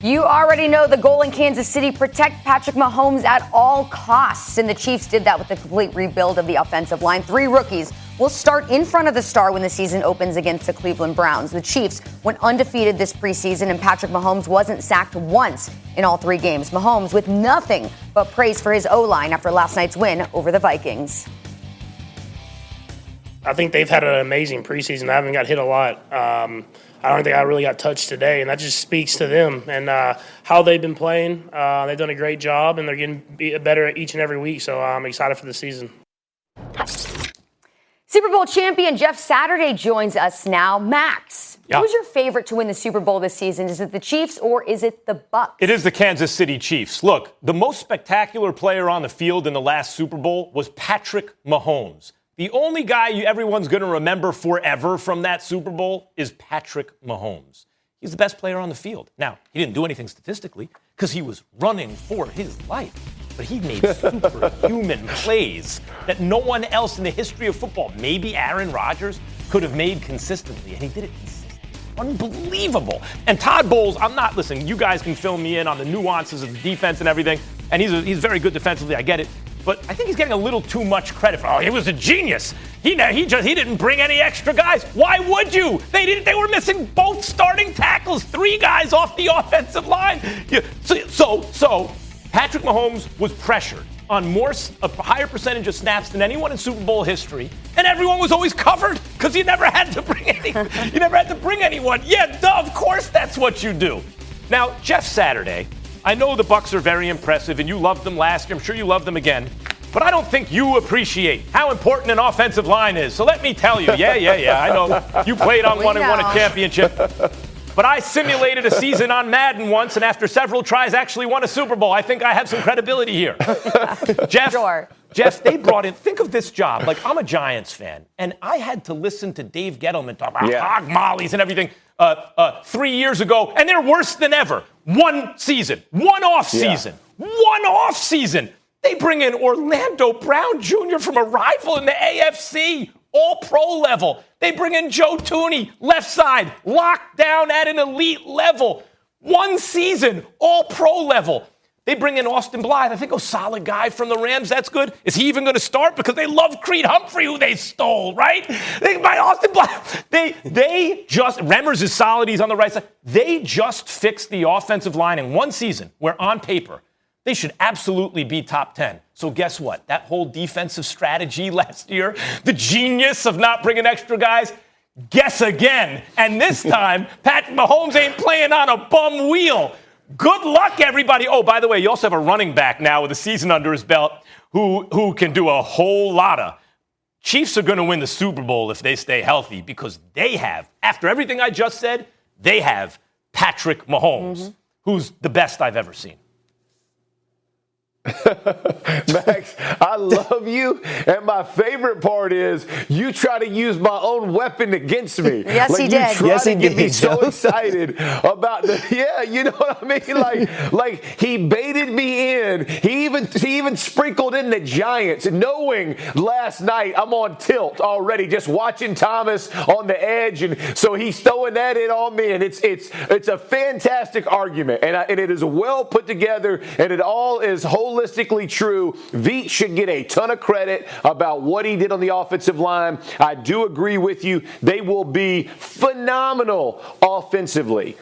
You already know the goal in Kansas City: protect Patrick Mahomes at all costs. And the Chiefs did that with the complete rebuild of the offensive line. 3 rookies will start in front of the star when the season opens against the Cleveland Browns. The Chiefs went undefeated this preseason, and Patrick Mahomes wasn't sacked once in all 3 games. Mahomes with nothing but praise for his O-line after last night's win over the Vikings. I think they've had an amazing preseason. I haven't got hit a lot. I don't think I really got touched today, and that just speaks to them and how they've been playing. They've done a great job, and they're getting better each and every week, so I'm excited for the season. Super Bowl champion Jeff Saturday joins us now. Max, who's your favorite to win the Super Bowl this season? Is it the Chiefs or is it the Bucs? It is the Kansas City Chiefs. Look, the most spectacular player on the field in the last Super Bowl was Patrick Mahomes. The only guy everyone's going to remember forever from that Super Bowl is Patrick Mahomes. He's the best player on the field. Now, he didn't do anything statistically because he was running for his life. But he made superhuman plays that no one else in the history of football, maybe Aaron Rodgers, could have made consistently. And he did it consistently. Unbelievable. And Todd Bowles, listen, you guys can fill me in on the nuances of the defense and everything. And he's very good defensively, I get it. But I think he's getting a little too much credit for, he was a genius. He didn't bring any extra guys. Why would you? They were missing both starting tackles, 3 guys off the offensive line. Yeah, so Patrick Mahomes was pressured on a higher percentage of snaps than anyone in Super Bowl history, and everyone was always covered because you never had to bring anyone. Yeah, of course that's what you do. Now, Jeff Saturday, I know the Bucs are very impressive, and you loved them last year. I'm sure you love them again. But I don't think you appreciate how important an offensive line is. So let me tell you, I know you played on one and won a championship. But I simulated a season on Madden once, and after several tries, actually won a Super Bowl. I think I have some credibility here. Jeff, they brought in, think of this job. Like, I'm a Giants fan, and I had to listen to Dave Gettleman talk about hog mollies and everything 3 years ago, and they're worse than ever. One off season. They bring in Orlando Brown Jr. from a rival in the AFC, all-pro level. They bring in Joe Tooney, left side, locked down at an elite level. One season, all-pro level. They bring in Austin Blythe, I think a solid guy from the Rams. That's good. Is he even going to start? Because they love Creed Humphrey, who they stole, right? Austin Blythe. Remmers is solid. He's on the right side. They just fixed the offensive line in one season where, on paper, they should absolutely be top 10. So guess what? That whole defensive strategy last year, the genius of not bringing extra guys, guess again. And this time, Patrick Mahomes ain't playing on a bum wheel. Good luck, everybody. Oh, by the way, you also have a running back now with a season under his belt who can do a whole lot of. Chiefs are going to win the Super Bowl if they stay healthy because they have, after everything I just said, they have Patrick Mahomes, who's the best I've ever seen. Max, I love you, and my favorite part is you try to use my own weapon against me. Yes, he did. Yes, he did. Get me so excited about you know what I mean? Like he baited me in. He even sprinkled in the Giants, knowing last night I'm on tilt already, just watching Thomas on the edge, and so he's throwing that in on me, and it's a fantastic argument, and it is well put together, and it all is holistically true. Veach should get a ton of credit about what he did on the offensive line. I do agree with you. They will be phenomenal offensively.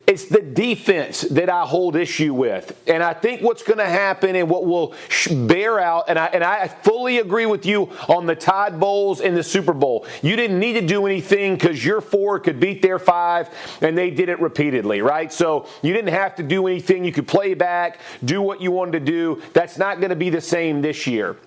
It's the defense that I hold issue with. And I think what's going to happen and what will bear out, and I fully agree with you on the Todd Bowles in the Super Bowl. You didn't need to do anything because your 4 could beat their 5, and they did it repeatedly, right? So you didn't have to do anything. You could play back, do what you wanted to do. That's not going to be the same this year.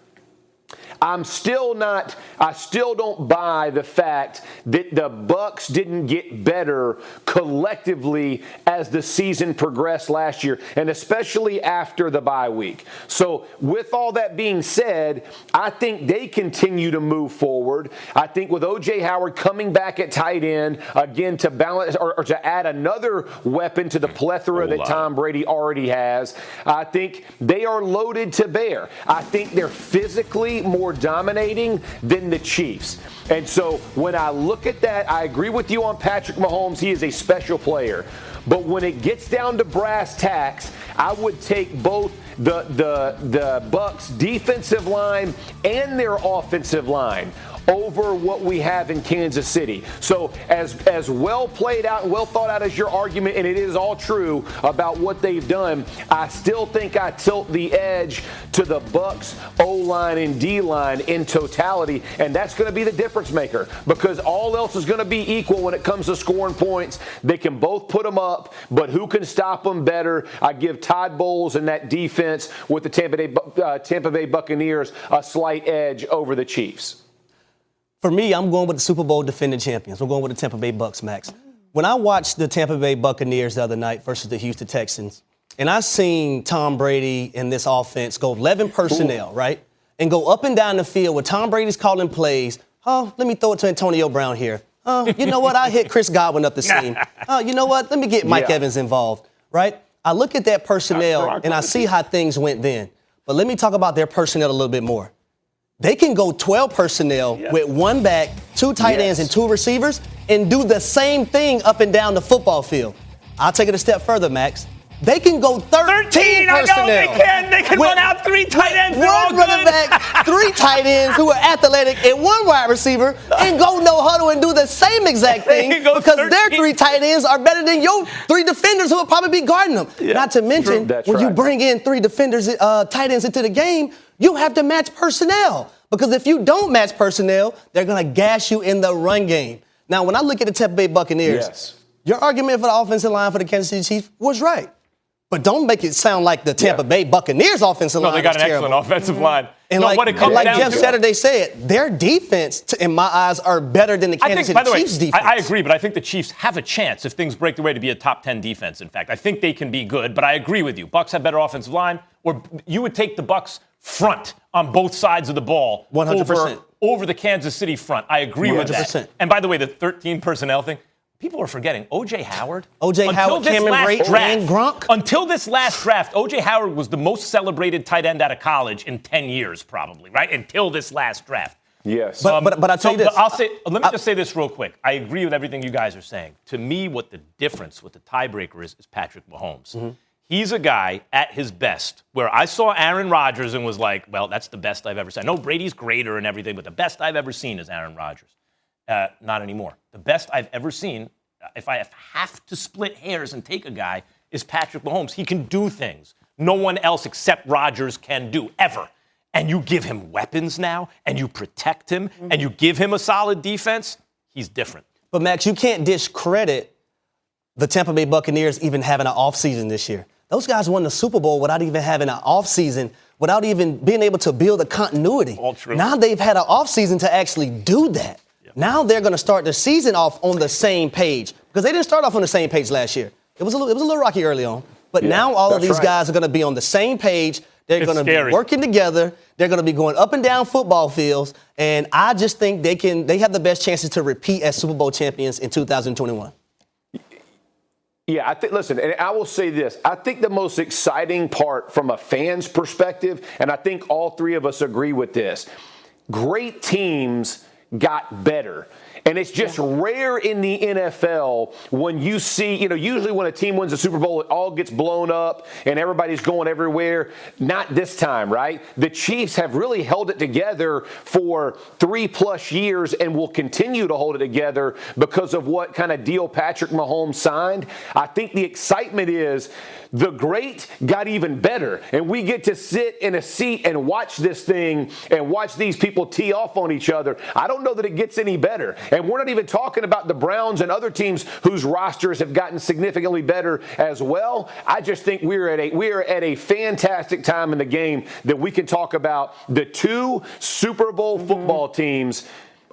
I still don't buy the fact that the Bucs didn't get better collectively as the season progressed last year, and especially after the bye week. So with all that being said, I think they continue to move forward. I think with O.J. Howard coming back at tight end, again, to balance or to add another weapon to the plethora that Tom Brady already has, I think they are loaded to bear. I think they're physically more dominating than the Chiefs. And so when I look at that, I agree with you on Patrick Mahomes. He is a special player. But when it gets down to brass tacks, I would take both the Bucks defensive line and their offensive line over what we have in Kansas City. So as well played out and well thought out as your argument, and it is all true about what they've done, I still think I tilt the edge to the Bucks O-line and D-line in totality, and that's going to be the difference maker because all else is going to be equal when it comes to scoring points. They can both put them up, but who can stop them better? I give Todd Bowles and that defense with the Tampa Bay Buccaneers a slight edge over the Chiefs. For me, I'm going with the Super Bowl defending champions. I'm going with the Tampa Bay Bucks, Max. When I watched the Tampa Bay Buccaneers the other night versus the Houston Texans, and I seen Tom Brady and this offense go 11 personnel, right? And go up and down the field where Tom Brady's calling plays. Oh, let me throw it to Antonio Brown here. Oh, you know what? I hit Chris Godwin up the seam. Oh, you know what? Let me get Mike Evans involved, right? I look at that personnel and I see how things went then. But let me talk about their personnel a little bit more. They can go 12 personnel with one back, two tight ends, and two receivers and do the same thing up and down the football field. I'll take it a step further, Max. They can go 13 personnel. They can run out three tight ends. One running back, three tight ends who are athletic, and one wide receiver, and go no huddle and do the same exact thing because their three tight ends are better than your three defenders who will probably be guarding them. Yeah, not to mention, when you bring in three defenders, tight ends into the game, you have to match personnel. Because if you don't match personnel, they're going to gas you in the run game. Now, when I look at the Tampa Bay Buccaneers, your argument for the offensive line for the Kansas City Chiefs was right. But don't make it sound like the Tampa Bay Buccaneers offensive line. No, they got an excellent offensive line. And like Jeff Saturday said, their defense, in my eyes, are better than the Kansas City Chiefs defense. I agree, but I think the Chiefs have a chance if things break their way to be a top 10 defense, in fact. I think they can be good, but I agree with you. Bucks have better offensive line, or you would take the Bucks front on both sides of the ball 100%. Over the Kansas City front. I agree with that. And by the way, the 13 personnel thing, people are forgetting O.J. Howard. Cameron Brate, and Gronk. Until this last draft, O.J. Howard was the most celebrated tight end out of college in 10 years, probably, right? Until this last draft. Yes. But I'll tell you this. Let me just say this real quick. I agree with everything you guys are saying. To me, what the difference, what the tiebreaker is Patrick Mahomes. Mm-hmm. He's a guy at his best where I saw Aaron Rodgers and was like, well, that's the best I've ever seen. I know Brady's greater and everything, but the best I've ever seen is Aaron Rodgers. Not anymore. The best I've ever seen, if I have to split hairs and take a guy, is Patrick Mahomes. He can do things no one else except Rodgers can do, ever. And you give him weapons now, and you protect him, and you give him a solid defense, he's different. But, Max, you can't discredit the Tampa Bay Buccaneers even having an offseason this year. Those guys won the Super Bowl without even having an offseason, without even being able to build a continuity. All true. Now they've had an offseason to actually do that. Yep. Now they're going to start the season off on the same page because they didn't start off on the same page last year. It was a little rocky early on. But now all of these guys are going to be on the same page. They're going to be working together. They're going to be going up and down football fields. And I just think they have the best chances to repeat as Super Bowl champions in 2021. Yeah, listen, and I will say this. I think the most exciting part from a fan's perspective, and I think all three of us agree with this, great teams got better. And it's just rare in the NFL when you see, usually when a team wins a Super Bowl, it all gets blown up and everybody's going everywhere. Not this time, right? The Chiefs have really held it together for 3+ years and will continue to hold it together because of what kind of deal Patrick Mahomes signed. I think the excitement is the great got even better. And we get to sit in a seat and watch this thing and watch these people tee off on each other. I don't know that it gets any better. And we're not even talking about the Browns and other teams whose rosters have gotten significantly better as well. I just think we're at a fantastic time in the game that we can talk about the two Super Bowl football teams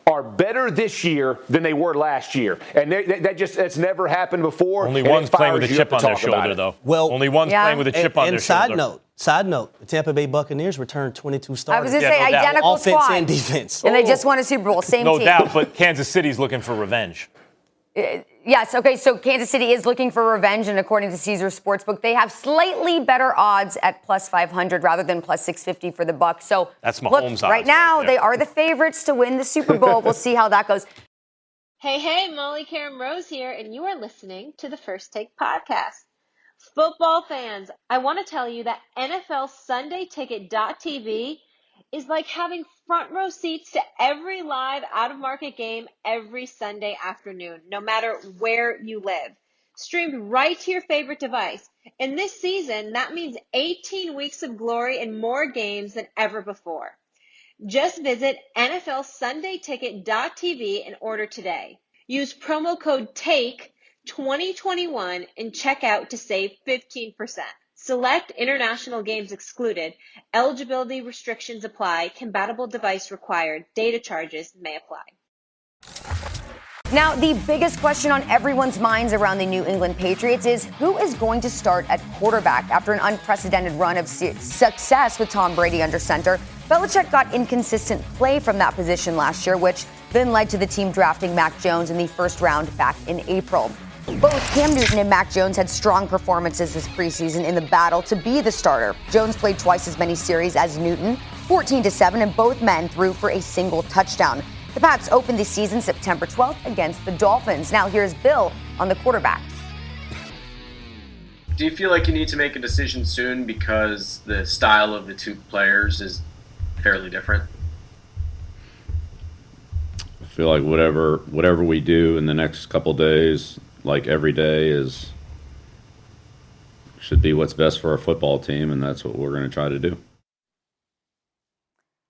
are better this year than they were last year. And that's never happened before. Only one's playing with a chip on their shoulder, though. Well, only one's playing with a chip on their shoulder. Side note, the Tampa Bay Buccaneers returned 22 starters. I was going to say identical offense squad. and defense. And they just won a Super Bowl, same team. No doubt, but Kansas City's looking for revenge. Yes, okay, so Kansas City is looking for revenge, and according to Caesars Sportsbook, they have slightly better odds at +500 rather than +650 for the Bucs. So that's Mahomes' odds. Right now, they are the favorites to win the Super Bowl. We'll see how that goes. Hey, Molly Karen Rose here, and you are listening to the First Take Podcast. Football fans, I want to tell you that NFL Sunday Ticket.tv is like having front row seats to every live out-of-market game every Sunday afternoon, no matter where you live. Streamed right to your favorite device. And this season, that means 18 weeks of glory and more games than ever before. Just visit NFLSundayTicket.tv and order today. Use promo code TAKE2021 and check out to save 15%. Select international games excluded. Eligibility restrictions apply. Compatible device required. Data charges may apply. Now, the biggest question on everyone's minds around the New England Patriots is who is going to start at quarterback after an unprecedented run of success with Tom Brady under center. Belichick got inconsistent play from that position last year, which then led to the team drafting Mac Jones in the first round back in April. Both Cam Newton and Mac Jones had strong performances this preseason in the battle to be the starter. Jones played twice as many series as Newton, 14-7, and both men threw for a single touchdown. The Pats opened the season September 12th against the Dolphins. Now here's Bill on the quarterback. Do you feel like you need to make a decision soon because the style of the two players is fairly different? I feel like whatever we do in the next couple days, like every day, should be what's best for our football team, and that's what we're going to try to do.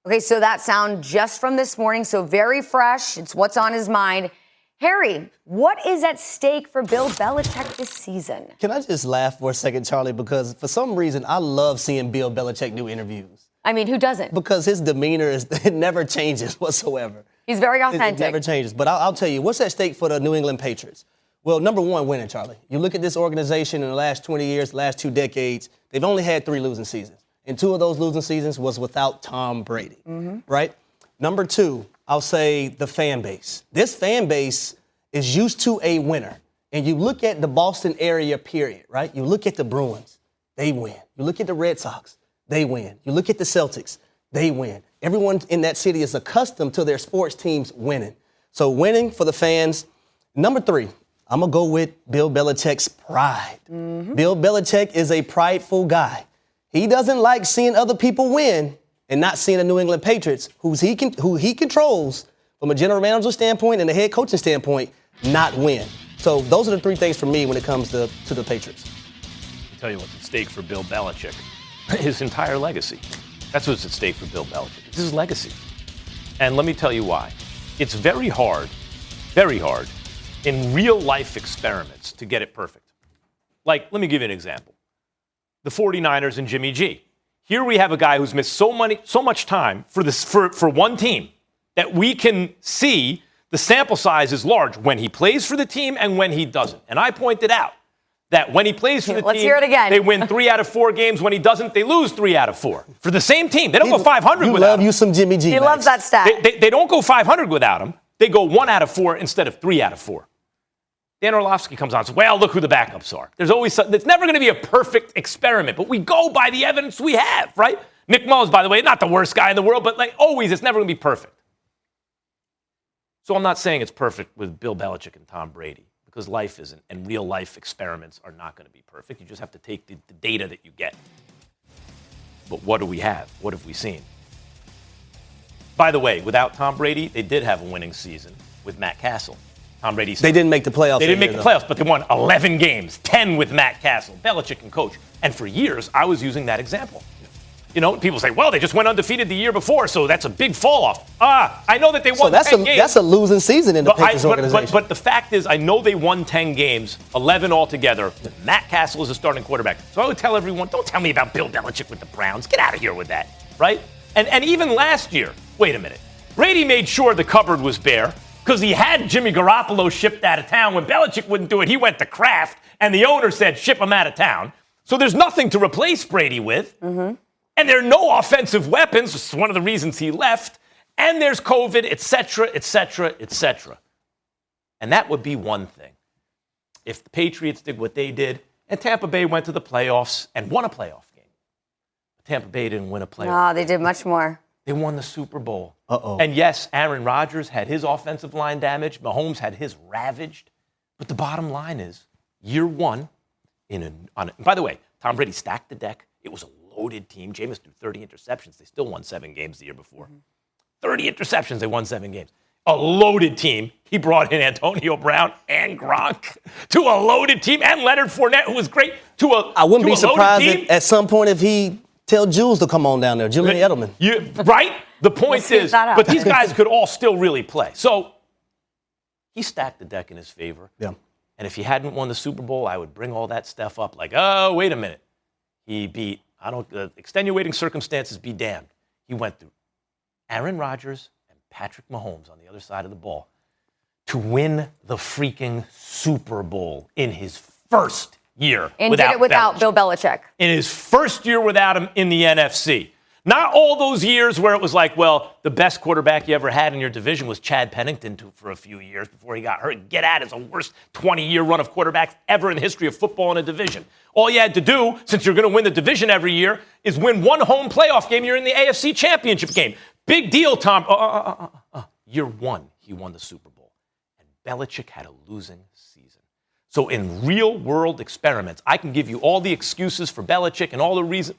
Okay, so that sound just from this morning, so very fresh. It's what's on his mind. Harry, what is at stake for Bill Belichick this season? Can I just laugh for a second, Charlie? Because for some reason, I love seeing Bill Belichick do interviews. I mean, who doesn't? Because his demeanor it never changes whatsoever. He's very authentic. It never changes. But I'll tell you, what's at stake for the New England Patriots? Well, number one, winning, Charlie. You look at this organization in the last 20 years, the last 2 decades, they've only had 3 losing seasons. And 2 of those losing seasons was without Tom Brady, right? Number 2, I'll say the fan base. This fan base is used to a winner. And you look at the Boston area, period, right? You look at the Bruins, they win. You look at the Red Sox, they win. You look at the Celtics, they win. Everyone in that city is accustomed to their sports teams winning. So winning for the fans. Number 3, I'm going to go with Bill Belichick's pride. Bill Belichick is a prideful guy. He doesn't like seeing other people win and not seeing the New England Patriots, who he controls from a general manager standpoint and a head coaching standpoint, not win. So those are the 3 things for me when it comes to the Patriots. I'll tell you what's at stake for Bill Belichick. His entire legacy. That's what's at stake for Bill Belichick. It's his legacy. And let me tell you why. It's very hard in real life experiments to get it perfect. Like, let me give you an example. The 49ers and Jimmy G. Here we have a guy who's missed so much time for one team that we can see the sample size is large when he plays for the team and when he doesn't. And I pointed out that when he plays for the Let's team, hear it again. they win 3 out of 4 games. When he doesn't, they lose 3 out of 4. For the same team. They don't go 500 you without love him. you some Jimmy G. He loves that stat. They don't go 500 without him. They go 1 out of 4 instead of 3 out of 4. Dan Orlovsky comes on and says, well, look who the backups are. There's always something. It's never going to be a perfect experiment, but we go by the evidence we have, right? Nick Mullins, by the way, not the worst guy in the world, but like always, it's never going to be perfect. So I'm not saying it's perfect with Bill Belichick and Tom Brady, because life isn't, and real life experiments are not going to be perfect. You just have to take the data that you get. But what do we have? What have we seen? By the way, without Tom Brady, they did have a winning season with Matt Castle. Tom Brady. They didn't make the playoffs. They didn't make the playoffs, but they won 11 games, 10 with Matt Castle. Belichick can coach. And for years, I was using that example. You know, people say, well, they just went undefeated the year before, so that's a big fall off. I know that they won 10 games. That's a losing season in the Patriots organization. But the fact is, I know they won 10 games, 11 altogether. Matt Castle is a starting quarterback. So I would tell everyone, don't tell me about Bill Belichick with the Browns. Get out of here with that, right? And even last year, wait a minute. Brady made sure the cupboard was bare because he had Jimmy Garoppolo shipped out of town. When Belichick wouldn't do it, he went to Kraft, and the owner said, ship him out of town. So there's nothing to replace Brady with. And there are no offensive weapons, which is one of the reasons he left. And there's COVID, et cetera, et cetera, et cetera. And that would be one thing. If the Patriots did what they did, and Tampa Bay went to the playoffs and won a playoff game. Tampa Bay didn't win a playoff. No, they did much more. They won the Super Bowl. Uh-oh. And yes, Aaron Rodgers had his offensive line damaged. Mahomes had his ravaged. But the bottom line is, year one, by the way, Tom Brady stacked the deck. It was a loaded team. Jameis threw 30 interceptions. They still won 7 games the year before. 30 interceptions, they won 7 games. A loaded team. He brought in Antonio Brown and Gronk to a loaded team, and Leonard Fournette, who was great, I wouldn't be surprised team. at some point if he tell Jules to come on down there, Julian Edelman. Right? The point is, but these guys could all still really play. So he stacked the deck in his favor. Yeah. And if he hadn't won the Super Bowl, I would bring all that stuff up like, oh, wait a minute. He beat, extenuating circumstances be damned. He went through Aaron Rodgers and Patrick Mahomes on the other side of the ball to win the freaking Super Bowl in his first year and did it without Bill Belichick. In his first year without him in the NFC. Not all those years where it was like, well, the best quarterback you ever had in your division was Chad Pennington for a few years before he got hurt. Get at it, it's the worst 20-year run of quarterbacks ever in the history of football in a division. All you had to do, since you're going to win the division every year, is win one home playoff game. You're in the AFC Championship game. Big deal, Tom. Year one, he won the Super Bowl. And Belichick had a losing season. So in real-world experiments, I can give you all the excuses for Belichick and all the reasons.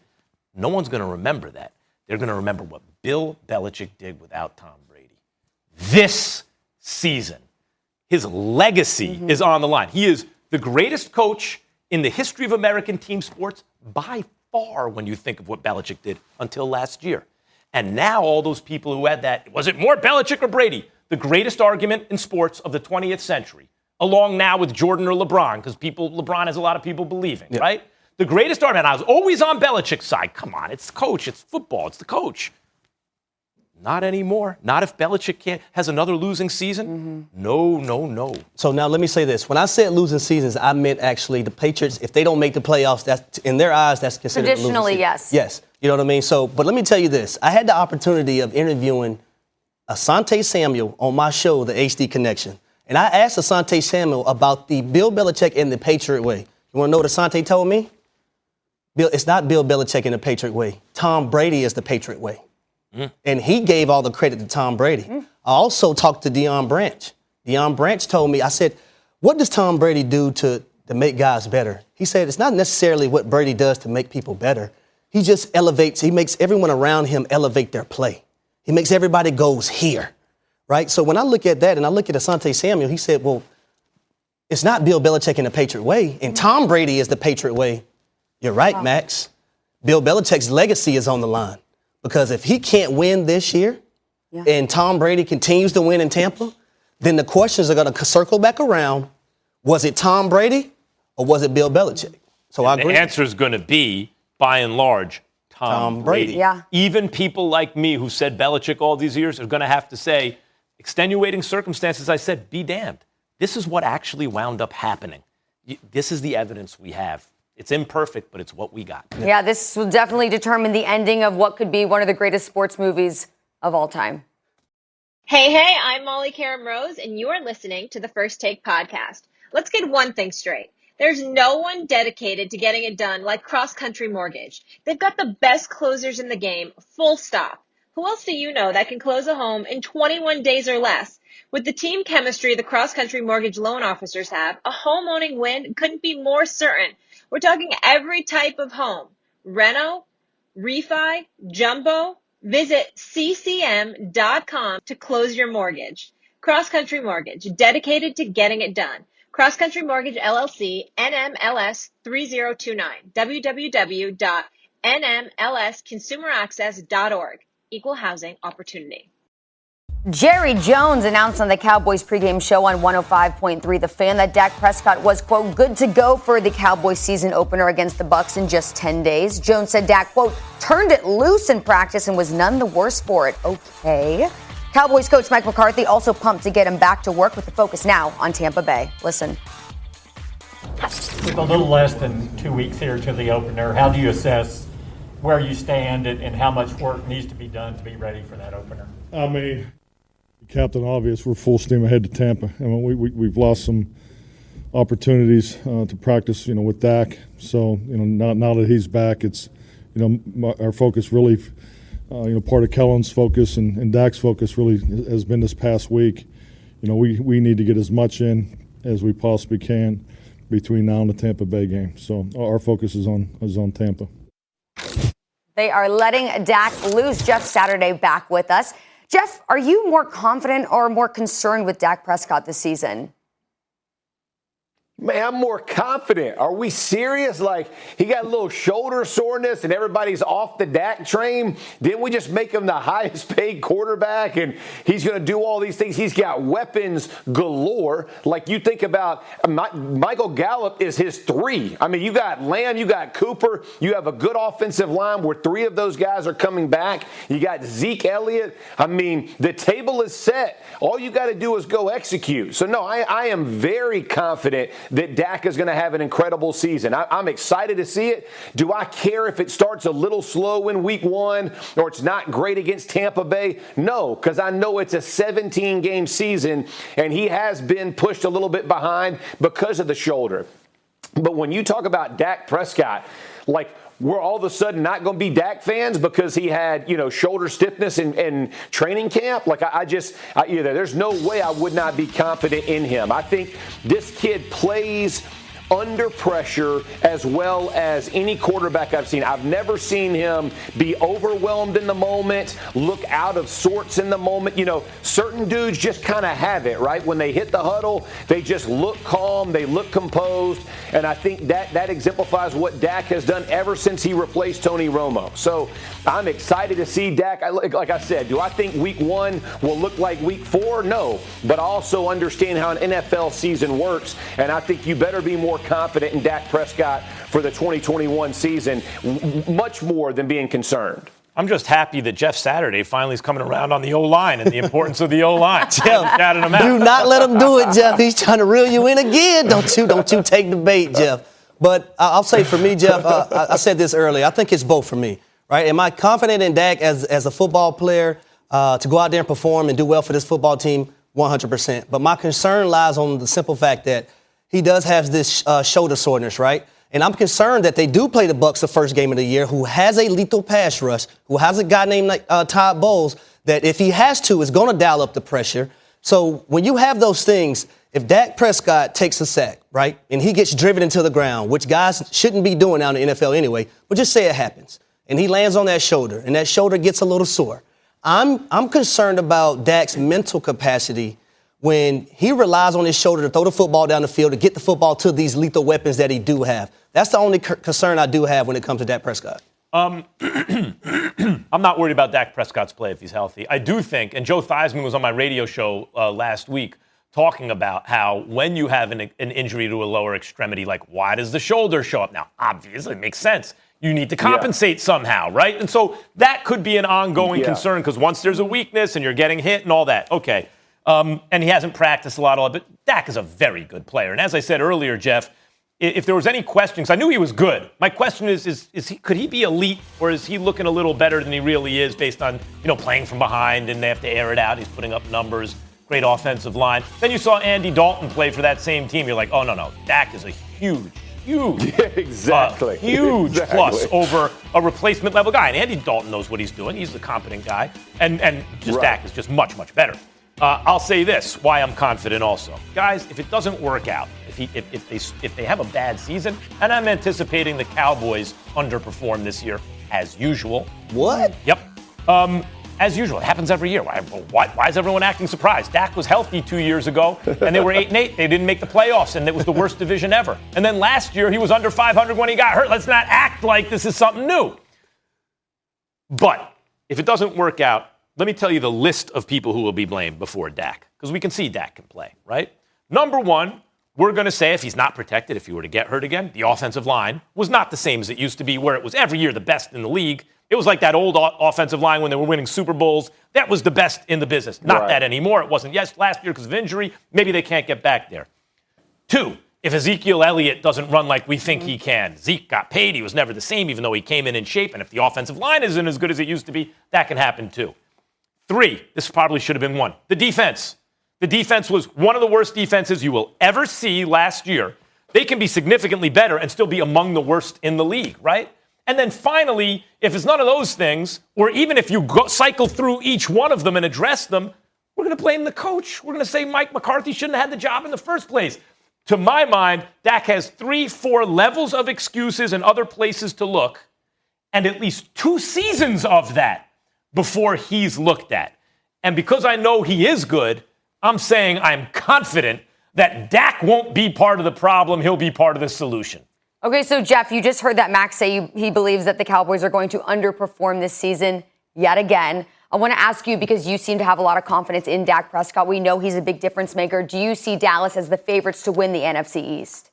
No one's going to remember that. They're going to remember what Bill Belichick did without Tom Brady. This season, his legacy is on the line. He is the greatest coach in the history of American team sports by far when you think of what Belichick did until last year. And now all those people who had that, was it more Belichick or Brady? The greatest argument in sports of the 20th century, along now with Jordan or LeBron, because LeBron has a lot of people believing, right? The greatest argument, I was always on Belichick's side. Come on, it's the coach, it's football, it's the coach. Not anymore. Not if Belichick has another losing season. No. So now let me say this. When I said losing seasons, I meant actually the Patriots, if they don't make the playoffs, that's in their eyes, that's considered a losing season. Traditionally, yes. Yes. You know what I mean? So, but let me tell you this. I had the opportunity of interviewing Asante Samuel on my show, The HD Connection. And I asked Asante Samuel about the Bill Belichick and the Patriot way. You want to know what Asante told me? It's not Bill Belichick in the Patriot way. Tom Brady is the Patriot way. And he gave all the credit to Tom Brady. I also talked to Deion Branch. Deion Branch told me, I said, what does Tom Brady do to make guys better? He said, it's not necessarily what Brady does to make people better. He just elevates, he makes everyone around him elevate their play. He makes everybody goes here, right? So when I look at that and I look at Asante Samuel, he said, well, it's not Bill Belichick in the Patriot way, and Tom Brady is the Patriot way. You're right, Max. Bill Belichick's legacy is on the line. Because if he can't win this year and Tom Brady continues to win in Tampa, then the questions are going to circle back around. Was it Tom Brady or was it Bill Belichick? So I agree. The answer is going to be, by and large, Tom Brady. Yeah. Even people like me who said Belichick all these years are going to have to say, extenuating circumstances, I said, be damned. This is what actually wound up happening. This is the evidence we have. It's imperfect, but it's what we got. Yeah, this will definitely determine the ending of what could be one of the greatest sports movies of all time. Hey, I'm Molly Karam Rose, and you are listening to the First Take podcast. Let's get one thing straight. There's no one dedicated to getting it done like Cross Country Mortgage. They've got the best closers in the game, full stop. Who else do you know that can close a home in 21 days or less? With the team chemistry the Cross Country Mortgage loan officers have, a home-owning win couldn't be more certain. We're talking every type of home. Reno, refi, jumbo. Visit ccm.com to close your mortgage. Cross Country Mortgage, dedicated to getting it done. Cross Country Mortgage LLC, NMLS 3029. www.nmlsconsumeraccess.org. Equal housing opportunity. Jerry Jones announced on the Cowboys pregame show on 105.3 The Fan that Dak Prescott was, quote, good to go for the Cowboys season opener against the Bucs in just 10 days. Jones said Dak, quote, turned it loose in practice and was none the worse for it. Okay. Cowboys coach Mike McCarthy also pumped to get him back to work with the focus now on Tampa Bay. Listen. With a little less than 2 weeks here to the opener, how do you assess where you stand and how much work needs to be done to be ready for that opener? I mean, Captain Obvious, we're full steam ahead to Tampa. I mean, we've lost some opportunities to practice, with Dak. So, now that he's back, it's, our focus really part of Kellen's focus and Dak's focus really has been this past week. We need to get as much in as we possibly can between now and the Tampa Bay game. So our focus is on Tampa. They are letting Dak loose. Jeff Saturday back with us. Jeff, are you more confident or more concerned with Dak Prescott this season? Man, I'm more confident. Are we serious? Like, he got a little shoulder soreness and everybody's off the Dak train. Didn't we just make him the highest paid quarterback and he's going to do all these things? He's got weapons galore. Like, you think about Michael Gallup is his 3. I mean, you got Lamb, you got Cooper. You have a good offensive line where 3 of those guys are coming back. You got Zeke Elliott. I mean, the table is set. All you got to do is go execute. So, no, I am very confident that Dak is going to have an incredible season. I'm excited to see it. Do I care if it starts a little slow in week 1 or it's not great against Tampa Bay? No, because I know it's a 17-game season, and he has been pushed a little bit behind because of the shoulder. But when you talk about Dak Prescott, like, we're all of a sudden not going to be Dak fans because he had, shoulder stiffness in training camp. Like, there's no way I would not be confident in him. I think this kid plays under pressure as well as any quarterback I've seen. I've never seen him be overwhelmed in the moment, look out of sorts in the moment. Certain dudes just kind of have it, right? When they hit the huddle, they just look calm, they look composed, and I think that exemplifies what Dak has done ever since he replaced Tony Romo. So I'm excited to see Dak. Like I said, do I think week 1 will look like week 4? No, but I also understand how an NFL season works, and I think you better be more confident in Dak Prescott for the 2021 season, much more than being concerned. I'm just happy that Jeff Saturday finally is coming around on the O-line and the importance of the O-line. Jeff, do not let him do it, Jeff. He's trying to reel you in again. Don't you take the bait, Jeff. But I'll say for me, Jeff, I said this earlier. I think it's both for me, right? Am I confident in Dak as a football player to go out there and perform and do well for this football team? 100%. But my concern lies on the simple fact that he does have this shoulder soreness, right? And I'm concerned that they do play the Bucs the first game of the year, who has a lethal pass rush, who has a guy named Todd Bowles, that if he has to, is going to dial up the pressure. So when you have those things, if Dak Prescott takes a sack, right, and he gets driven into the ground, which guys shouldn't be doing now in the NFL anyway, but just say it happens, and he lands on that shoulder, and that shoulder gets a little sore, I'm concerned about Dak's mental capacity when he relies on his shoulder to throw the football down the field, to get the football to these lethal weapons that he do have. That's the only concern I do have when it comes to Dak Prescott. I'm not worried about Dak Prescott's play if he's healthy. I do think, and Joe Theismann was on my radio show last week talking about how when you have an injury to a lower extremity, like, why does the shoulder show up? Now, obviously, it makes sense. You need to compensate somehow, right? And so that could be an ongoing concern because once there's a weakness and you're getting hit and all that, okay. And he hasn't practiced a lot, but Dak is a very good player. And as I said earlier, Jeff, if there was any questions, I knew he was good. My question is could he be elite, or is he looking a little better than he really is based on, playing from behind and they have to air it out? He's putting up numbers, great offensive line. Then you saw Andy Dalton play for that same team. You're like, oh, no, Dak is a huge plus over a replacement level guy. And Andy Dalton knows what he's doing. He's the competent guy. And Dak is just much, much better. I'll say this, why I'm confident also. Guys, if it doesn't work out, if they have a bad season, and I'm anticipating the Cowboys underperform this year as usual. What? Yep. As usual. It happens every year. Why is everyone acting surprised? Dak was healthy 2 years ago, and they were 8-8. They didn't make the playoffs, and it was the worst division ever. And then last year, he was under 500 when he got hurt. Let's not act like this is something new. But if it doesn't work out, let me tell you the list of people who will be blamed before Dak, because we can see Dak can play, right? Number one, we're going to say if he's not protected, if he were to get hurt again, the offensive line was not the same as it used to be, where it was every year the best in the league. It was like that old offensive line when they were winning Super Bowls. That was the best in the business. Not that anymore. It wasn't last year because of injury. Maybe they can't get back there. Two, if Ezekiel Elliott doesn't run like we think he can, Zeke got paid. He was never the same, even though he came in shape. And if the offensive line isn't as good as it used to be, that can happen too. Three, this probably should have been one. The defense. The defense was one of the worst defenses you will ever see last year. They can be significantly better and still be among the worst in the league, right? And then finally, if it's none of those things, or even if you cycle through each one of them and address them, we're going to blame the coach. We're going to say Mike McCarthy shouldn't have had the job in the first place. To my mind, Dak has 3-4 levels of excuses and other places to look, and at least 2 seasons of that before he's looked at. And because I know he is good, I'm saying I'm confident that Dak won't be part of the problem. He'll be part of the solution. Okay, so Jeff, you just heard that Max say he believes that the Cowboys are going to underperform this season yet again. I want to ask you, because you seem to have a lot of confidence in Dak Prescott. We know he's a big difference maker. Do you see Dallas as the favorites to win the NFC East?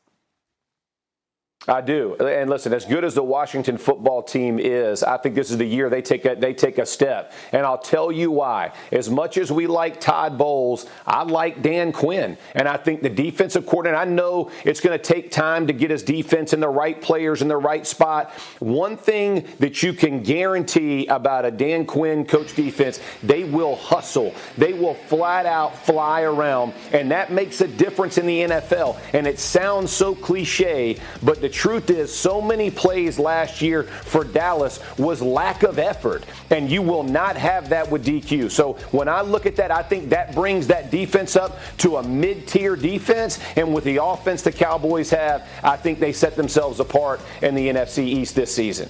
I do. And listen, as good as the Washington football team is, I think this is the year they take a step. And I'll tell you why. As much as we like Todd Bowles, I like Dan Quinn. And I think the defensive coordinator, I know it's going to take time to get his defense and the right players in the right spot. One thing that you can guarantee about a Dan Quinn coach defense, they will hustle. They will flat out fly around. And that makes a difference in the NFL. And it sounds so cliche, but the truth is, so many plays last year for Dallas was lack of effort, and you will not have that with DQ. So when I look at that, I think that brings that defense up to a mid-tier defense, and with the offense the Cowboys have, I think they set themselves apart in the NFC East this season.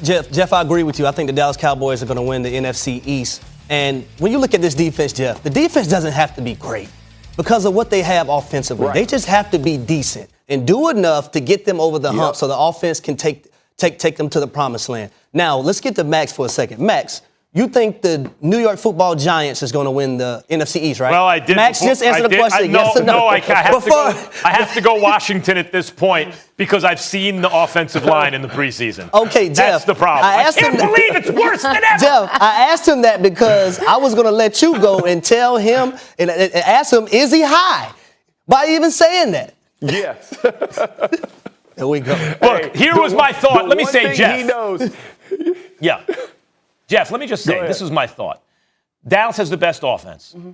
Jeff, I agree with you. I think the Dallas Cowboys are going to win the NFC East. And when you look at this defense, Jeff, the defense doesn't have to be great because of what they have offensively. Right. They just have to be decent and do enough to get them over the hump so the offense can take them to the promised land. Now, let's get to Max for a second. Max, you think the New York Football Giants is going to win the NFC East, right? Well, I did. Max, just answer the question. Yes or no? I have to go Washington at this point because I've seen the offensive line in the preseason. Okay, Jeff. That's the problem. I can't believe it's worse than ever. Jeff, I asked him that because I was going to let you go and tell him and ask him, is he high? By even saying that. Yes. There we go. Look, here was my thought. Let me say, Jeff. He knows. Yeah. Jeff, let me just say, this is my thought. Dallas has the best offense. Mm-hmm.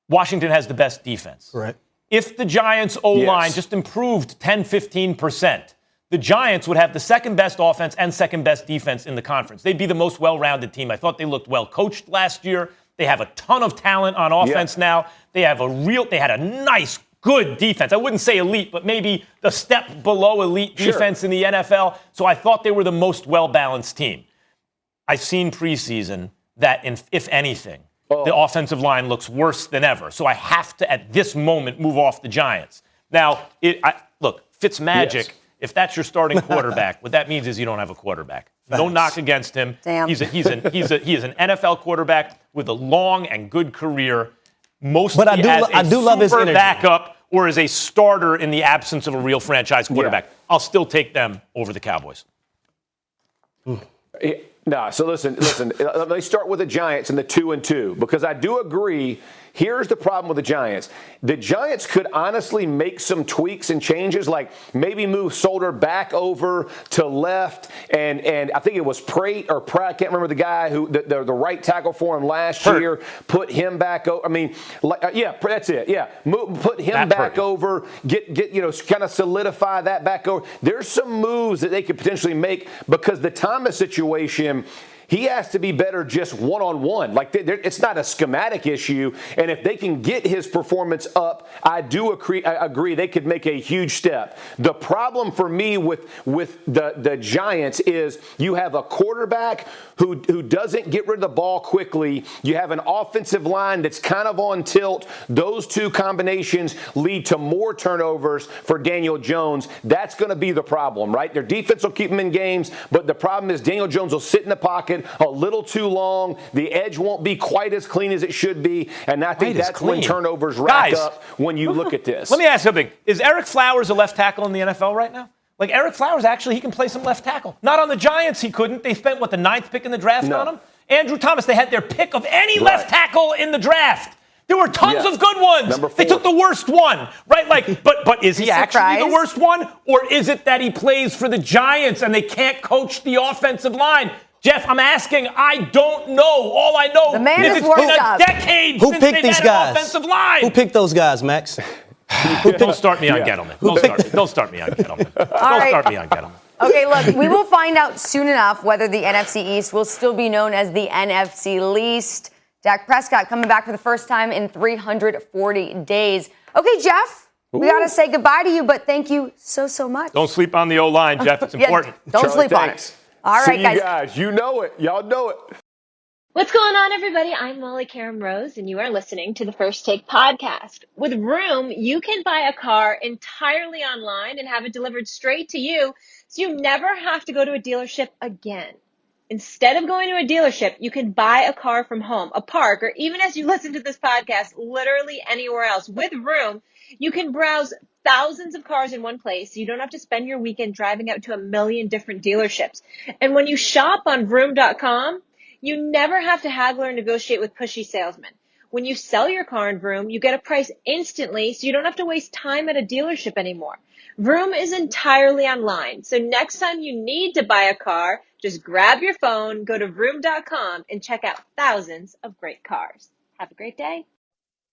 Washington has the best defense. Correct. If the Giants' O-line just improved 10, 15%, the Giants would have the second best offense and second best defense in the conference. They'd be the most well-rounded team. I thought they looked well coached last year. They have a ton of talent on offense now. They had a nice, good defense. I wouldn't say elite, but maybe the step below elite defense in the NFL. So I thought they were the most well-balanced team. I've seen preseason that, if anything, the offensive line looks worse than ever. So I have to, at this moment, move off the Giants. Now, look, Fitzmagic, if that's your starting quarterback, what that means is you don't have a quarterback. No knock against him. Damn. He is an NFL quarterback with a long and good career, mostly I do love his energy. Backup or as a starter in the absence of a real franchise quarterback. Yeah. I'll still take them over the Cowboys. No, so listen. Let me start with the Giants and the 2-2 because I do agree. Here's the problem with the Giants. The Giants could honestly make some tweaks and changes, like maybe move Solder back over to left, and I think it was Pratt, I can't remember the guy who the right tackle for him last year. Put him back over. I mean, that's it. Yeah, put him back over. Get kind of solidify that back over. There's some moves that they could potentially make because the Thomas situation. He has to be better just one-on-one. Like, it's not a schematic issue. And if they can get his performance up, I agree they could make a huge step. The problem for me with the Giants is you have a quarterback who doesn't get rid of the ball quickly. You have an offensive line that's kind of on tilt. Those two combinations lead to more turnovers for Daniel Jones. That's going to be the problem, right? Their defense will keep them in games, but the problem is Daniel Jones will sit in the pocket a little too long. The edge won't be quite as clean as it should be, and I think that's when turnovers rack up when you look at this. Let me ask something. Is Eric Flowers a left tackle in the NFL right now? Like, Eric Flowers, actually, he can play some left tackle. Not on the Giants, he couldn't. They spent, the 9th pick in the draft on him? Andrew Thomas, they had their pick of any left tackle in the draft. There were tons of good ones. They took the worst one, right? Like, but is he actually the worst one? Or is it that he plays for the Giants and they can't coach the offensive line? Jeff, I'm asking. I don't know. All I know is it's been a decade since they've had an offensive line. Who picked those guys, Max? Don't start me on Gettleman. Don't start me on Gettleman. Don't start me on Gettleman. Okay, look, we will find out soon enough whether the NFC East will still be known as the NFC least. Dak Prescott coming back for the first time in 340 days. Okay, Jeff, we got to say goodbye to you, but thank you so much. Don't sleep on the O-line, Jeff. It's important. Don't Charlie, sleep thanks. on it. All right, See you guys. You know it. Y'all know it. What's going on, everybody? I'm Molly Karam Rose, and you are listening to the First Take podcast. With Vroom, you can buy a car entirely online and have it delivered straight to you, so you never have to go to a dealership again. Instead of going to a dealership, you can buy a car from home, a park, or even as you listen to this podcast, literally anywhere else. With Vroom, you can browse thousands of cars in one place, so you don't have to spend your weekend driving out to a million different dealerships. And when you shop on Vroom.com, you never have to haggle or negotiate with pushy salesmen. When you sell your car in Vroom, you get a price instantly, so you don't have to waste time at a dealership anymore. Vroom is entirely online, so next time you need to buy a car, just grab your phone, go to Vroom.com, and check out thousands of great cars. Have a great day.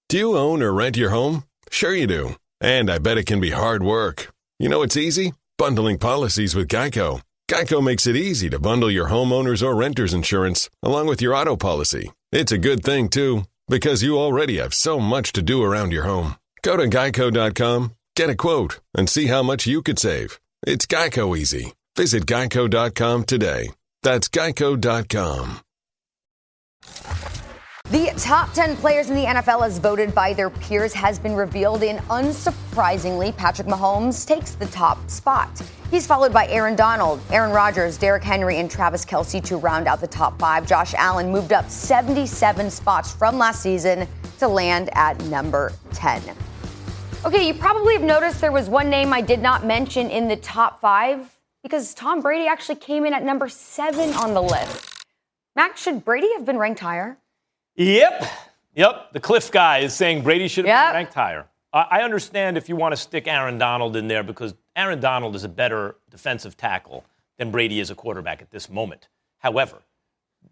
Do you own or rent your home? Sure you do. And I bet it can be hard work. You know it's easy? Bundling policies with Geico. Geico makes it easy to bundle your homeowner's or renter's insurance along with your auto policy. It's a good thing, too, because you already have so much to do around your home. Go to geico.com, get a quote, and see how much you could save. It's Geico easy. Visit geico.com today. That's geico.com. The top 10 players in the NFL as voted by their peers has been revealed, and unsurprisingly, Patrick Mahomes takes the top spot. He's followed by Aaron Donald, Aaron Rodgers, Derrick Henry, and Travis Kelce to round out the top 5. Josh Allen moved up 77 spots from last season to land at number 10. Okay, you probably have noticed there was one name I did not mention in the top 5 because Tom Brady actually came in at number 7 on the list. Max, should Brady have been ranked higher? Yep. The Cliff guy is saying Brady should have been ranked higher. I understand if you want to stick Aaron Donald in there because Aaron Donald is a better defensive tackle than Brady is a quarterback at this moment. However,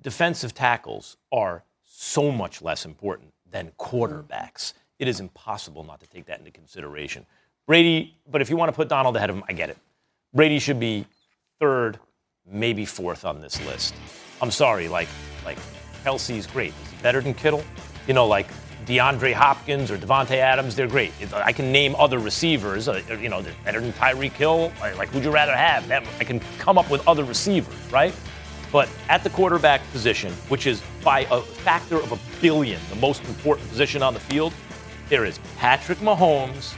defensive tackles are so much less important than quarterbacks. It is impossible not to take that into consideration. Brady, but if you want to put Donald ahead of him, I get it. Brady should be 3rd, maybe 4th on this list. I'm sorry, like Kelsey's great. Is he better than Kittle? You know, like DeAndre Hopkins or Devontae Adams, they're great. I can name other receivers, they're better than Tyreek Hill. Like, who'd you rather have? I can come up with other receivers, right? But at the quarterback position, which is by a factor of 1 billion, the most important position on the field, there is Patrick Mahomes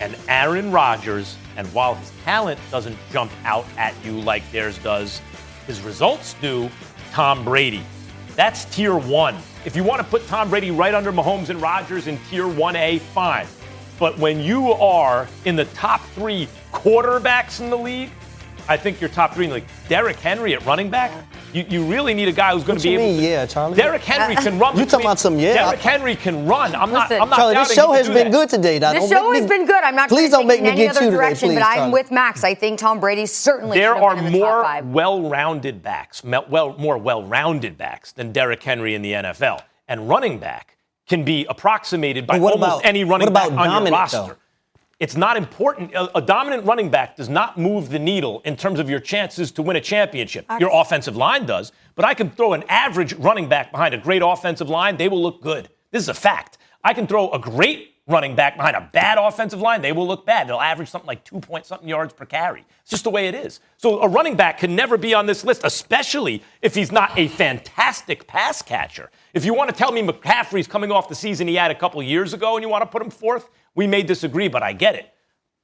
and Aaron Rodgers. And while his talent doesn't jump out at you like theirs does, his results do. Tom Brady. That's tier 1. If you want to put Tom Brady right under Mahomes and Rodgers in tier 1A, fine. But when you are in the top 3 quarterbacks in the league, I think you're top 3 in the league. Derrick Henry at running back, you really need a guy who's going to be able to. Yeah, Charlie. Derrick Henry can run. You talking about some, Derrick Henry can run. I'm not Charlie, this show has been good today. This show has been good. I'm not please don't make me any get other you direction, today, but please, I'm with Max. I think Tom Brady certainly there should have are been in the top more 5. well-rounded backs, more well-rounded backs than Derrick Henry in the NFL. And running back can be approximated by almost any running back on your roster. Though? It's not important. A dominant running back does not move the needle in terms of your chances to win a championship. Your offensive line does, but I can throw an average running back behind a great offensive line. They will look good. This is a fact. I can throw a great running back behind a bad offensive line. They will look bad. They'll average something like 2-point-something yards per carry. It's just the way it is. So a running back can never be on this list, especially if he's not a fantastic pass catcher. If you want to tell me McCaffrey's coming off the season he had a couple years ago and you want to put him 4th, we may disagree, but I get it.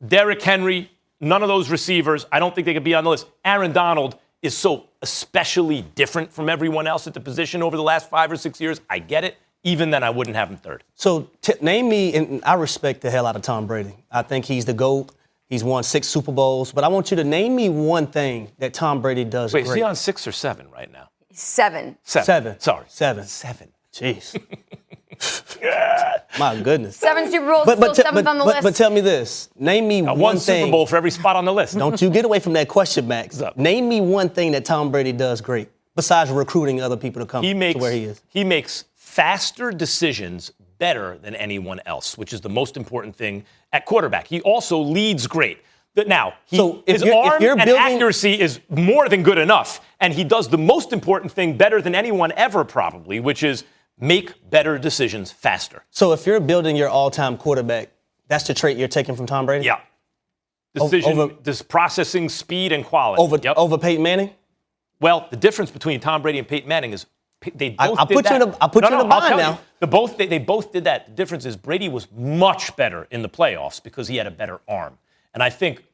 Derrick Henry, none of those receivers, I don't think they could be on the list. Aaron Donald is so especially different from everyone else at the position over the last 5 or 6 years. I get it. Even then, I wouldn't have him 3rd. So name me, and I respect the hell out of Tom Brady. I think he's the GOAT. He's won 6 Super Bowls. But I want you to name me one thing that Tom Brady does great. Wait, is he on 6 or 7 right now? 7. 7. Sorry. 7. Jeez. My goodness. 7 Super Bowls, still 7th on the list. But tell me this. Name me one thing. Super Bowl for every spot on the list. Don't you get away from that question, Max. Name me one thing that Tom Brady does great, besides recruiting other people to come to where he is. He makes faster decisions better than anyone else, which is the most important thing at quarterback. He also leads great. Now, So if his you're- if arm you're and building- accuracy is more than good enough, and he does the most important thing better than anyone ever probably, which is make better decisions faster. So if you're building your all-time quarterback, that's the trait you're taking from Tom Brady? Yeah. This processing speed and quality. Over Peyton Manning? Well, the difference between Tom Brady and Peyton Manning is they both I'll did put you that. in a- I'll put you in a bind now. They both did that. The difference is Brady was much better in the playoffs because he had a better arm. And I think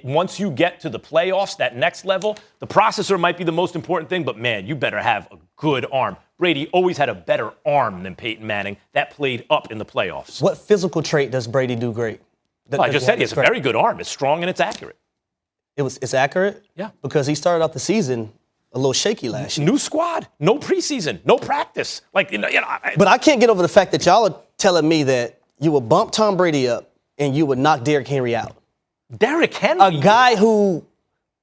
once you get to the playoffs, that next level, the processor might be the most important thing, but man, you better have a good arm. Brady always had a better arm than Peyton Manning. That played up in the playoffs. What physical trait does Brady do great? Well, I just said he has a very good arm. It's strong and it's accurate. It's accurate? Yeah. Because he started off the season a little shaky last year. New squad, no preseason, no practice. But I can't get over the fact that y'all are telling me that you would bump Tom Brady up and you would knock Derrick Henry out. Derrick Henry? A guy who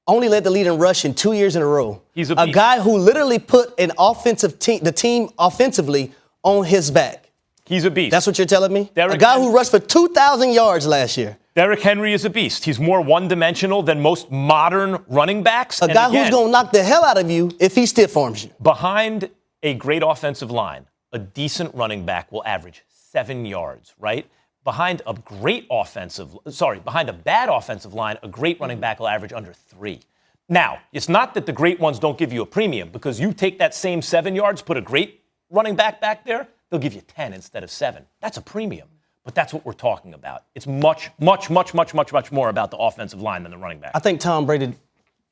only led the lead in rushing 2 years in a row. He's a A beast. guy who literally put the team offensively on his back. He's a beast. That's what you're telling me? Derrick A guy Henry- who rushed for 2,000 yards last year. Derrick Henry is a beast. He's more one-dimensional than most modern running backs. A guy who's going to knock the hell out of you if he stiff arms you. Behind a great offensive line, a decent running back will average 7 yards, right? Behind a bad offensive line, a great running back will average under 3. Now, it's not that the great ones don't give you a premium, because you take that same 7 yards, put a great running back there, they'll give you 10 instead of 7. That's a premium. But that's what we're talking about. It's much, much, much, much, much, much more about the offensive line than the running back. I think Tom Brady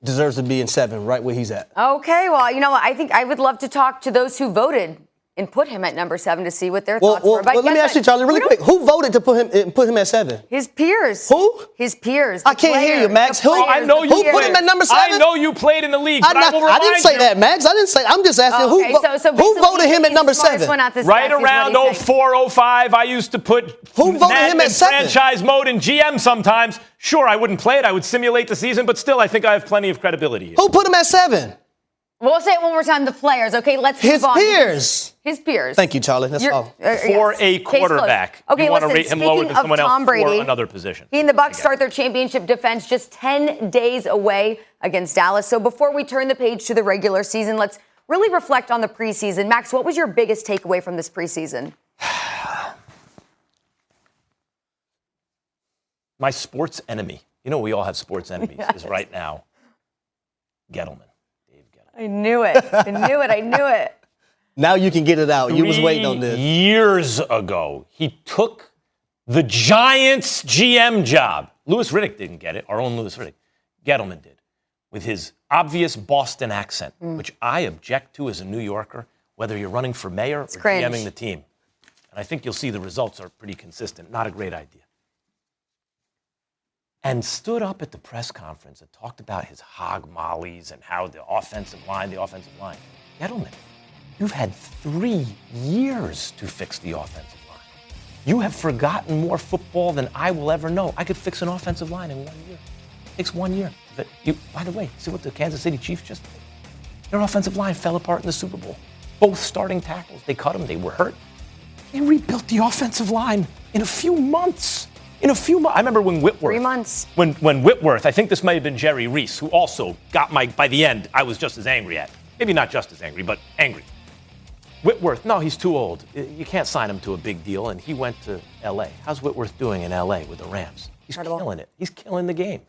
deserves to be in 7, right where he's at. Okay, well, you know what? I think I would love to talk to those who voted and put him at number 7 to see what their thoughts were. But Well, let me ask you, Charlie, really quick. Who voted to put him at 7? His peers. Who? His peers. I can't hear you, Max. Who I know you put him at number 7? I know you played in the league, but I will I remind didn't say you. that, Max. I didn't say. I'm just asking Okay, who basically voted him at he's number the smartest 7. one at this Right desk, is what around he's saying. 04, 05, I used to put Who voted him at 7? franchise mode in GM sometimes. Sure, I wouldn't play it. I would simulate the season, but still, I think I have plenty of credibility here. Who put him at 7? We'll say it one more time. The players. Okay, let's His move on. peers. His peers. Thank you, Charlie. That's all. For a quarterback, Okay, you want to listen, rate him lower speaking than of someone else Tom Brady, for another position. He and the Bucs start their championship defense just 10 days away against Dallas. So before we turn the page to the regular season, let's really reflect on the preseason. Max, what was your biggest takeaway from this preseason? My sports enemy, you know we all have sports enemies, is right now Gettleman. I knew it. I knew it. Now you can get it out. You was waiting on 3 this. years ago, he took the Giants GM job. Louis Riddick didn't get it. Our own Louis Riddick. Gettleman did. With his obvious Boston accent, which I object to as a New Yorker, whether you're running for mayor or cringe. GMing the team. And I think you'll see the results are pretty consistent. Not a great idea. And stood up at the press conference and talked about his hog mollies and how the offensive line. Gettleman, you've had 3 years to fix the offensive line. You have forgotten more football than I will ever know. I could fix an offensive line in 1 year. It takes 1 year. But by the way, see what the Kansas City Chiefs just did? Their offensive line fell apart in the Super Bowl. Both starting tackles, they cut them, they were hurt. They rebuilt the offensive line in a few months. I remember when Whitworth. 3 months. When Whitworth, I think this might have been Jerry Reese, who also got by the end, I was just as angry at. Maybe not just as angry, but angry. Whitworth, no, he's too old. You can't sign him to a big deal, and he went to L.A. How's Whitworth doing in L.A. with the Rams? He's killing it. He's killing the game.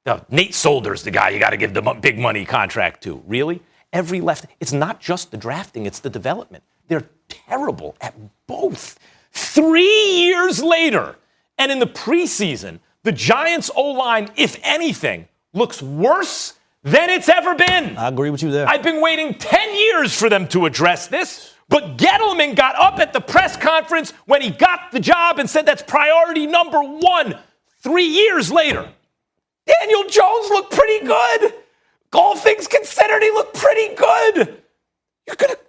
Now, Nate Solder's the guy you got to give the big money contract to. Really? It's not just the drafting, it's the development. They're terrible at both. 3 years later, and in the preseason, the Giants' O-line, if anything, looks worse than it's ever been. I agree with you there. I've been waiting 10 years for them to address this, but Gettleman got up at the press conference when he got the job and said that's priority number 1. 3 years later, Daniel Jones looked pretty good. All things considered, he looked pretty good. You're going to,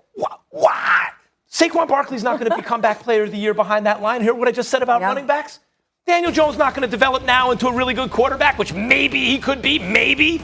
what? Saquon Barkley's not going to be comeback player of the year behind that line. Hear what I just said about running backs? Daniel Jones not going to develop now into a really good quarterback, which maybe he could be, maybe.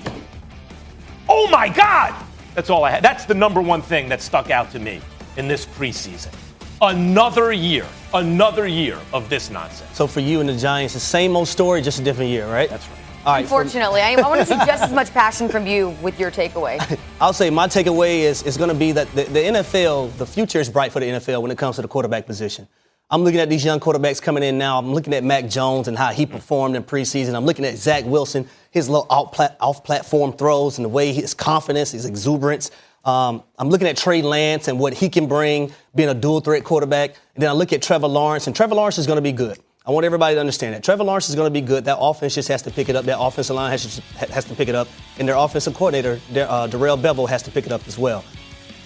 Oh my God! That's all I had. That's the number one thing that stuck out to me in this preseason. Another year of this nonsense. So for you and the Giants, the same old story, just a different year, right? That's right. All right, Unfortunately, I want to see just as much passion from you with your takeaway. I'll say my takeaway is going to be that the NFL, the future is bright for the NFL when it comes to the quarterback position. I'm looking at these young quarterbacks coming in now. I'm looking at Mac Jones and how he performed in preseason. I'm looking at Zach Wilson, his little off-platform throws and the way his confidence, his exuberance. I'm looking at Trey Lance and what he can bring, being a dual-threat quarterback. And then I look at Trevor Lawrence, and Trevor Lawrence is going to be good. I want everybody to understand that. Trevor Lawrence is going to be good. That offense just has to pick it up. That offensive line has to pick it up. And their offensive coordinator, Darrell Bevel, has to pick it up as well.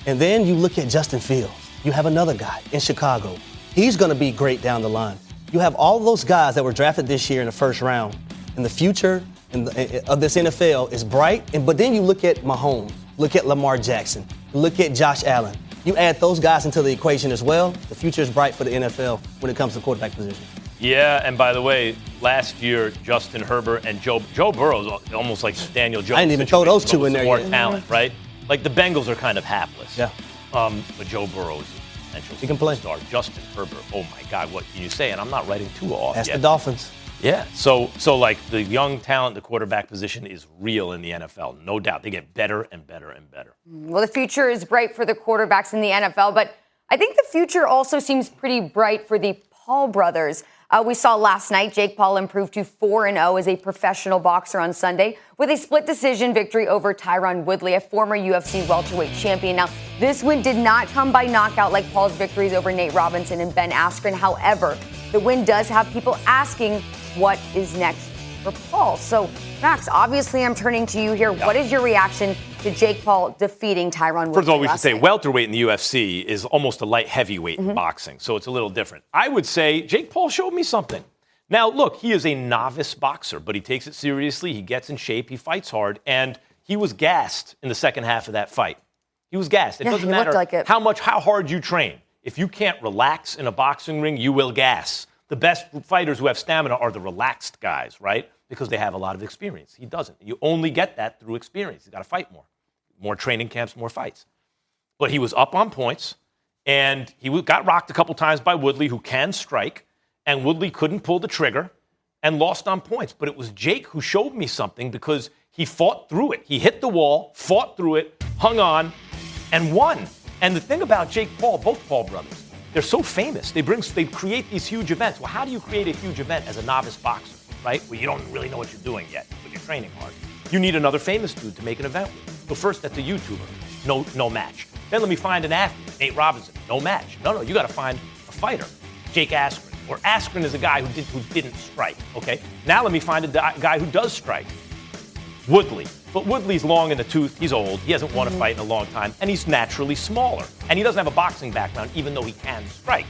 And then you look at Justin Fields. You have another guy in Chicago. He's going to be great down the line. You have all those guys that were drafted this year in the first round. And the future of this NFL is bright. But then you look at Mahomes, look at Lamar Jackson, look at Josh Allen. You add those guys into the equation as well. The future is bright for the NFL when it comes to quarterback position. Yeah, and by the way, last year, Justin Herbert and Joe Burrow is almost like Daniel Jones. I didn't even throw those two in there more yet. talent, right? Like the Bengals are kind of hapless. Yeah. But Joe Burrow is a potential He can play. star. Justin Herbert, oh my God, what can you say? And I'm not writing Tua off That's yet. the Dolphins. Yeah, so like the young talent, the quarterback position is real in the NFL, no doubt. They get better and better and better. Well, the future is bright for the quarterbacks in the NFL, but I think the future also seems pretty bright for the Paul brothers. We saw last night Jake Paul improved to 4-0 as a professional boxer on Sunday with a split decision victory over Tyron Woodley, a former UFC welterweight champion. Now, this win did not come by knockout like Paul's victories over Nate Robinson and Ben Askren. However, the win does have people asking what is next for Paul. So, Max, obviously I'm turning to you here. Yep. What is your reaction to Jake Paul defeating Tyron Woodley? First of all, we should say night? welterweight in the UFC is almost a light heavyweight in boxing, so it's a little different. I would say Jake Paul showed me something. Now, look, he is a novice boxer, but he takes it seriously. He gets in shape. He fights hard, and he was gassed in the second half of that fight. He was gassed. It doesn't matter how hard you train. If you can't relax in a boxing ring, you will gas. The best fighters who have stamina are the relaxed guys, right? Because they have a lot of experience. He doesn't. You only get that through experience. He's got to fight more. More training camps, more fights. But he was up on points, and he got rocked a couple times by Woodley, who can strike, and Woodley couldn't pull the trigger and lost on points. But it was Jake who showed me something because he fought through it. He hit the wall, fought through it, hung on, and won. And the thing about Jake Paul, both Paul brothers, they're so famous. They create these huge events. Well, how do you create a huge event as a novice boxer, right? Well, you don't really know what you're doing yet, but you're training hard. You need another famous dude to make an event with. So first, that's a YouTuber. No match. Then let me find an athlete. Nate Robinson. No match. No, you got to find a fighter. Jake Askren. Or Askren is a guy who didn't strike, okay? Now let me find a guy who does strike. Woodley. But Woodley's long in the tooth. He's old. He hasn't won a fight in a long time. And he's naturally smaller. And he doesn't have a boxing background, even though he can strike.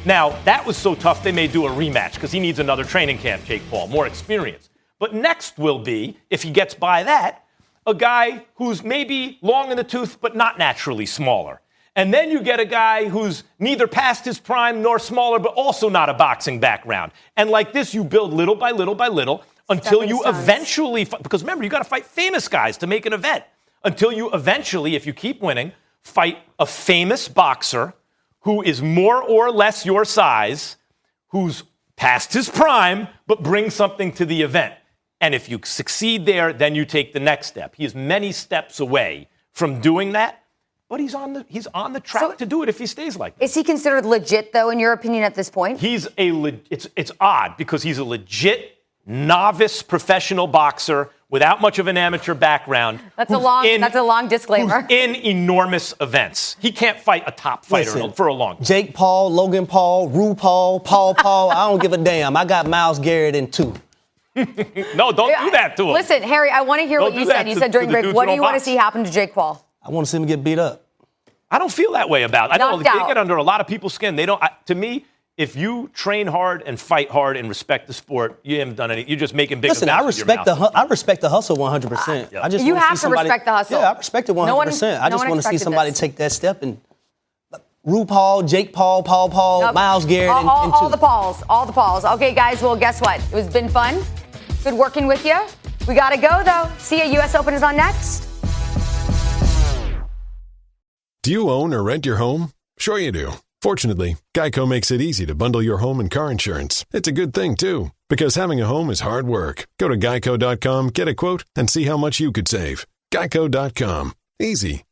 Now, that was so tough, they may do a rematch because he needs another training camp, Jake Paul, more experience. But next will be, if he gets by that, a guy who's maybe long in the tooth, but not naturally smaller. And then you get a guy who's neither past his prime nor smaller, but also not a boxing background. And like this, you build little by little by little until you eventually, because remember, you got to fight famous guys to make an event. Until you eventually, if you keep winning, fight a famous boxer who is more or less your size, who's past his prime, but brings something to the event. And if you succeed there, then you take the next step. He is many steps away from doing that, but he's on the track to do it if he stays like this. Is he considered legit, though, in your opinion, at this point? It's odd because he's a legit novice professional boxer without much of an amateur background. That's a long disclaimer. Who's in enormous events. He can't fight a top fighter for a long time. Jake Paul, Logan Paul, RuPaul, Paul. I don't give a damn. I got Myles Garrett in 2. No, don't do that to him. Listen, Harry, I want to hear what you said. You said during break, what do you want to see happen to Jake Paul? I want to see him get beat up. I don't feel that way about it. I know they get under a lot of people's skin. They don't. To me, if you train hard and fight hard and respect the sport, you haven't done anything. You're just making big. Listen, I respect the hustle 100%. Yeah. I just you have to respect the hustle. Yeah, I respect it 100%. I just want to see somebody take that step and. RuPaul, Jake Paul, Myles Garrett, and 2. All the Pauls. Okay, guys, well, guess what? It was been fun. Good working with you. We got to go, though. See ya. U.S. Open is on next. Do you own or rent your home? Sure you do. Fortunately, Geico makes it easy to bundle your home and car insurance. It's a good thing, too. Because having a home is hard work. Go to geico.com, get a quote, and see how much you could save. Geico.com. Easy.